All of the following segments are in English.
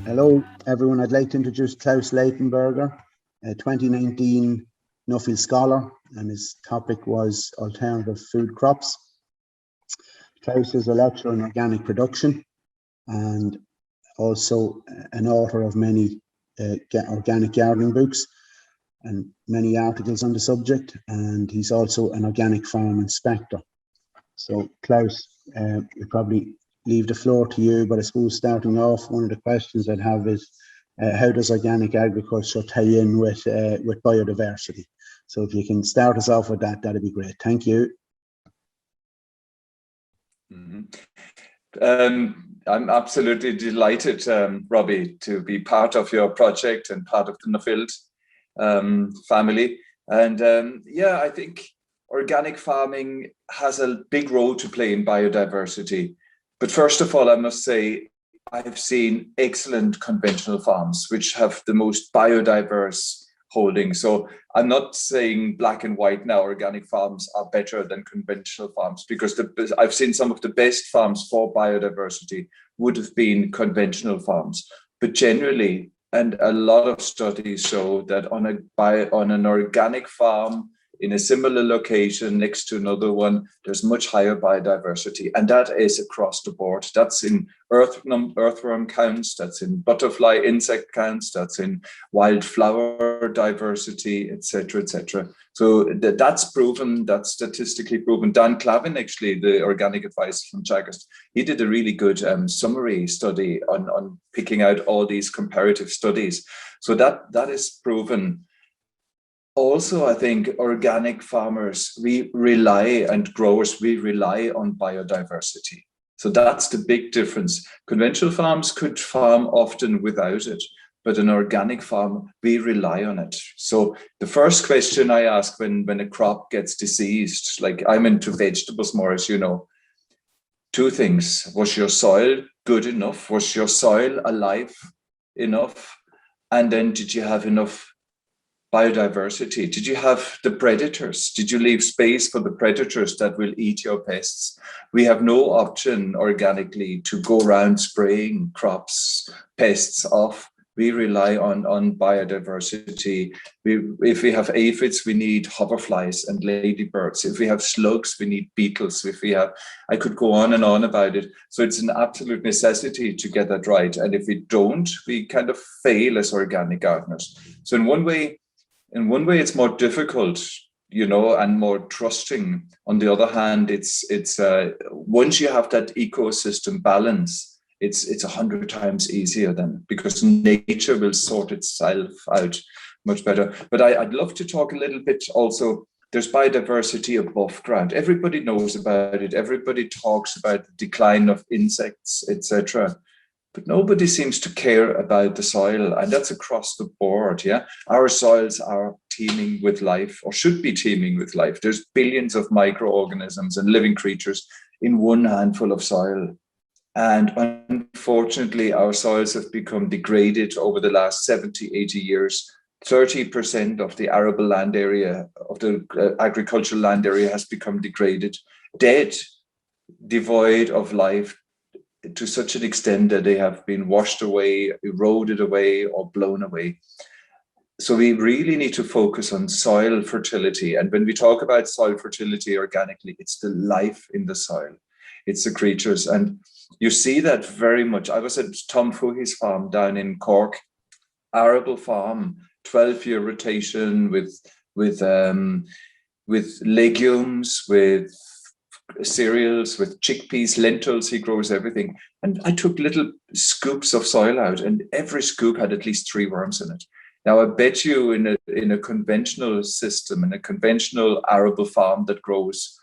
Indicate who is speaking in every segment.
Speaker 1: Hello, everyone. I'd like to introduce Klaus Laitenberger, a 2019 Nuffield Scholar, and his topic was alternative food crops. Klaus is a lecturer in organic production and also an author of many organic gardening books and many articles on the subject, and he's also an organic farm inspector. So Klaus, we probably leave the floor to you, but I suppose starting off, one of the questions I'd have is how does organic agriculture tie in with biodiversity? So if you can start us off with that, that'd be great. Thank you.
Speaker 2: I'm absolutely delighted, Robbie, to be part of your project and part of the Nuffield family. And yeah, I think organic farming has a big role to play in biodiversity. But first of all, I must say, I've seen excellent conventional farms, which have the most biodiverse holdings. So I'm not saying black and white now, organic farms are better than conventional farms, because I've seen some of the best farms for biodiversity would have been conventional farms. But generally, and a lot of studies show that on an organic farm, in a similar location next to another one, there's much higher biodiversity, and that is across the board. That's in earthworm counts, that's in butterfly insect counts, that's in wildflower diversity, etc., etc. So that's proven, that's statistically proven. Dan Clavin, actually, the organic advisor from Chagast, he did a really good summary study on picking out all these comparative studies. So that is proven. Also, I think organic farmers, we rely, and growers, we rely on biodiversity. So that's the big difference. Conventional farms could farm often without it, but an organic farm, we rely on it. So the first question I ask when a crop gets diseased, like I'm into vegetables more, as you know, two things. Was your soil good enough? Was your soil alive enough? And then did you have enough biodiversity? Did you have the predators? Did you leave space for the predators that will eat your pests? We have no option organically to go around spraying crops, pests off. We rely on biodiversity. If we have aphids, we need hoverflies and ladybirds. If we have slugs, we need beetles. I could go on and on about it. So it's an absolute necessity to get that right. And if we don't, we kind of fail as organic gardeners. So in one way, it's more difficult, you know, and more trusting. On the other hand, it's once you have that ecosystem balance, it's 100 times easier then, because nature will sort itself out much better. But I'd love to talk a little bit also. There's biodiversity above ground. Everybody knows about it. Everybody talks about the decline of insects, etc. But nobody seems to care about the soil, and that's across the board. Yeah, our soils are teeming with life, or should be teeming with life. There's billions of microorganisms and living creatures in one handful of soil. And unfortunately, our soils have become degraded over the last 70, 80 years. 30% of the arable land area, of the agricultural land area, has become degraded, dead, devoid of life, to such an extent that they have been washed away, eroded away, or blown away. So we really need to focus on soil fertility. And when we talk about soil fertility organically, it's the life in the soil. It's the creatures. And you see that very much. I was at Tom Foohey's farm down in Cork, arable farm, 12-year rotation with legumes, with cereals, with chickpeas, lentils. He grows everything. And I took little scoops of soil out, and every scoop had at least 3 worms in it. Now, I bet you in a conventional system, in a conventional arable farm that grows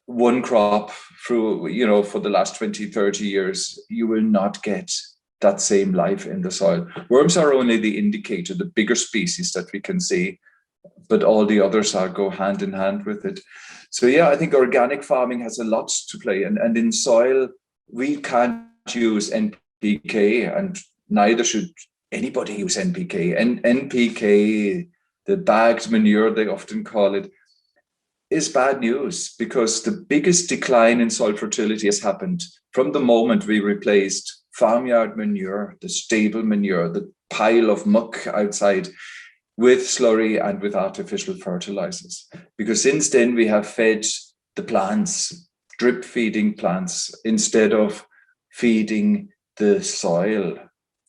Speaker 2: one crop through, you know, for the last 20, 30 years, you will not get that same life in the soil. Worms are only the indicator, the bigger species that we can see, but all the others go hand in hand with it. So yeah, I think organic farming has a lot to play. And in soil, we can't use NPK, and neither should anybody use NPK. And NPK, the bagged manure, they often call it, is bad news, because the biggest decline in soil fertility has happened from the moment we replaced farmyard manure, the stable manure, the pile of muck outside, with slurry and with artificial fertilizers. Because since then we have fed the plants, drip feeding plants, instead of feeding the soil,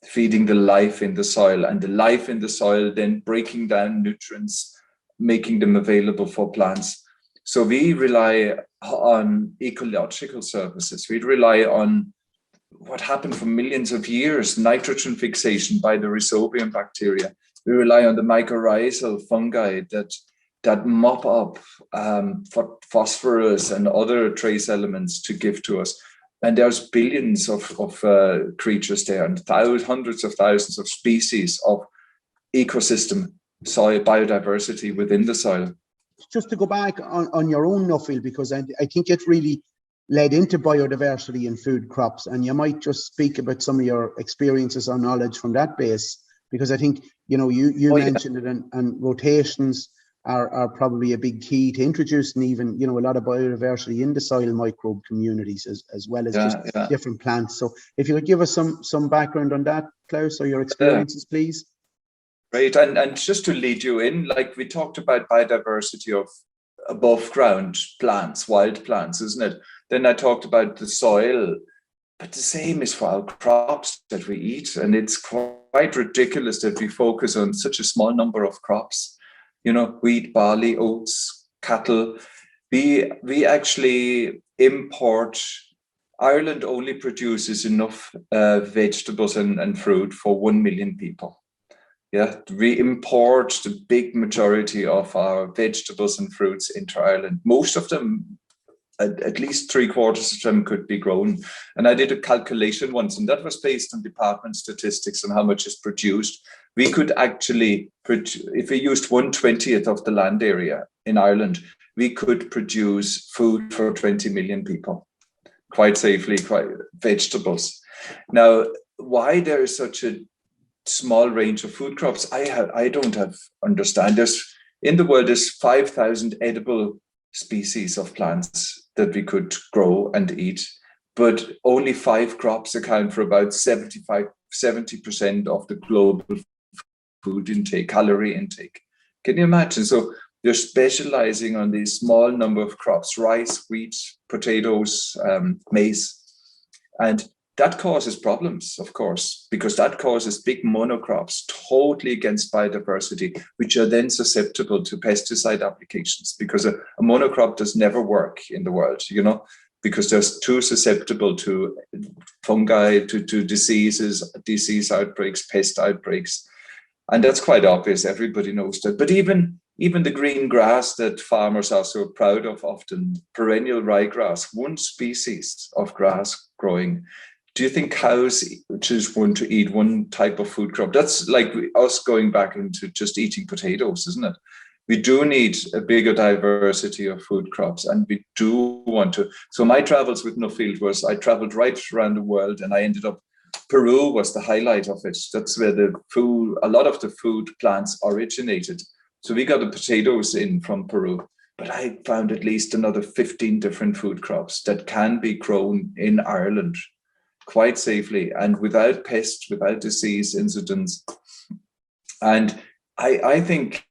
Speaker 2: feeding the life in the soil, and the life in the soil then breaking down nutrients, making them available for plants. So we rely on ecological services. We rely on what happened for millions of years, nitrogen fixation by the rhizobium bacteria. We rely on the mycorrhizal fungi that mop up phosphorus and other trace elements to give to us. And there's billions of creatures there, and hundreds of thousands of species of ecosystem, soil biodiversity within the soil.
Speaker 1: Just to go back on your own Nuffield, because I think it really led into biodiversity in food crops, and you might just speak about some of your experiences or knowledge from that base, because I think, you know, you mentioned it, and rotations are probably a big key to introducing even, you know, a lot of biodiversity in the soil microbe communities, as well as just different plants. So if you could give us some background on that, Klaus, or your experiences, please.
Speaker 2: Great, and just to lead you in, like we talked about biodiversity of above ground plants, wild plants, isn't it? Then I talked about the soil, but the same is for our crops that we eat. And it's quite ridiculous that we focus on such a small number of crops, you know, wheat, barley, oats, cattle. We actually import. Ireland only produces enough vegetables and fruit for 1 million people. Yeah, we import the big majority of our vegetables and fruits into Ireland. Most of them, at least 3/4 of them, could be grown. And I did a calculation once, and that was based on department statistics and how much is produced. We could actually, if we used 1/20th of the land area in Ireland, we could produce food for 20 million people quite safely, quite vegetables. Now, why there is such a small range of food crops, I don't understand. In the world, there's 5,000 edible species of plants that we could grow and eat, but only 5 crops account for about 70% of the global food intake, calorie intake. Can you imagine? So they're specializing on these small number of crops: rice, wheat, potatoes, maize. And that causes problems, of course, because that causes big monocrops totally against biodiversity, which are then susceptible to pesticide applications, because a monocrop does never work in the world, you know, because they're too susceptible to fungi, to diseases, disease outbreaks, pest outbreaks. And that's quite obvious. Everybody knows that. But even the green grass that farmers are so proud of, often perennial ryegrass, one species of grass growing. Do you think cows just want to eat one type of food crop? That's like us going back into just eating potatoes, isn't it? We do need a bigger diversity of food crops, and we do want to. So my travels with Nuffield was, I traveled right around the world, and I ended up, Peru was the highlight of it. That's where a lot of the food plants originated. So we got the potatoes in from Peru, but I found at least another 15 different food crops that can be grown in Ireland quite safely and without pest, without disease incidents. And I think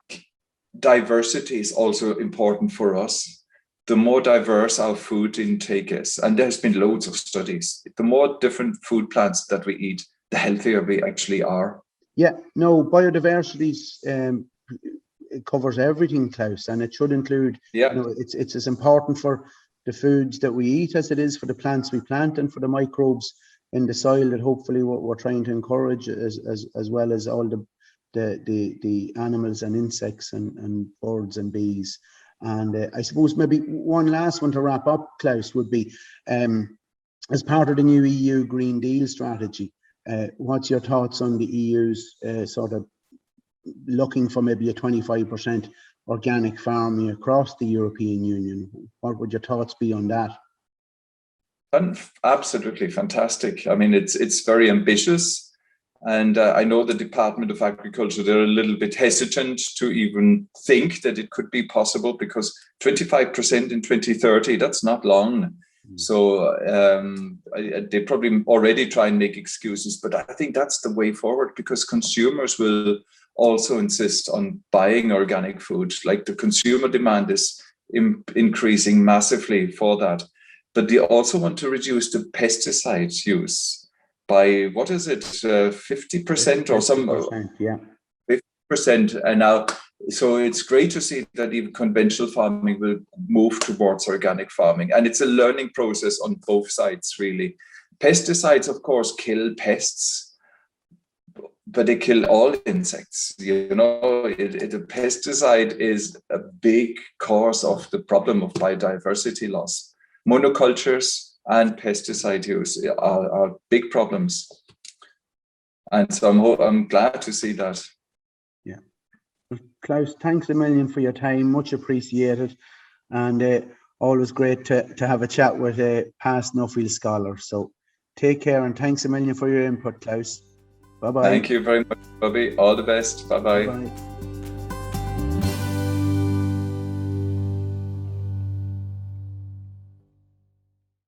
Speaker 2: diversity is also important for us. The more diverse our food intake is, and there's been loads of studies, the more different food plants that we eat, the healthier we actually are.
Speaker 1: Yeah, no, biodiversity it covers everything, Klaus, and it should include, you know, it's as important for the foods that we eat as it is for the plants we plant and for the microbes in the soil that hopefully we're trying to encourage, as well as all the animals and insects and birds and bees. And I suppose maybe one last one to wrap up, Klaus, would be, as part of the new EU Green Deal strategy, what's your thoughts on the EU's sort of looking for maybe a 25% organic farming across the European Union? What would your thoughts be on that?
Speaker 2: Absolutely fantastic. I mean, it's very ambitious. And I know the Department of Agriculture, they're a little bit hesitant to even think that it could be possible, because 25% in 2030, that's not long. So they probably already try and make excuses, but I think that's the way forward, because consumers will also insist on buying organic food. Like, the consumer demand is increasing massively for that. But they also want to reduce the pesticide use by, what is it, 50% or some 50%. And now, so it's great to see that even conventional farming will move towards organic farming, and it's a learning process on both sides, really. Pesticides, of course, kill pests, but they kill all insects. You know, a pesticide is a big cause of the problem of biodiversity loss. Monocultures and pesticide use are big problems. And so I'm glad to see that.
Speaker 1: Yeah. Klaus, thanks a million for your time, much appreciated. And always great to have a chat with a past Nuffield scholar. So take care, and thanks a million for your input, Klaus. Bye-bye.
Speaker 2: Thank you very much, Robbie. All the best. Bye-bye.
Speaker 1: Bye-bye.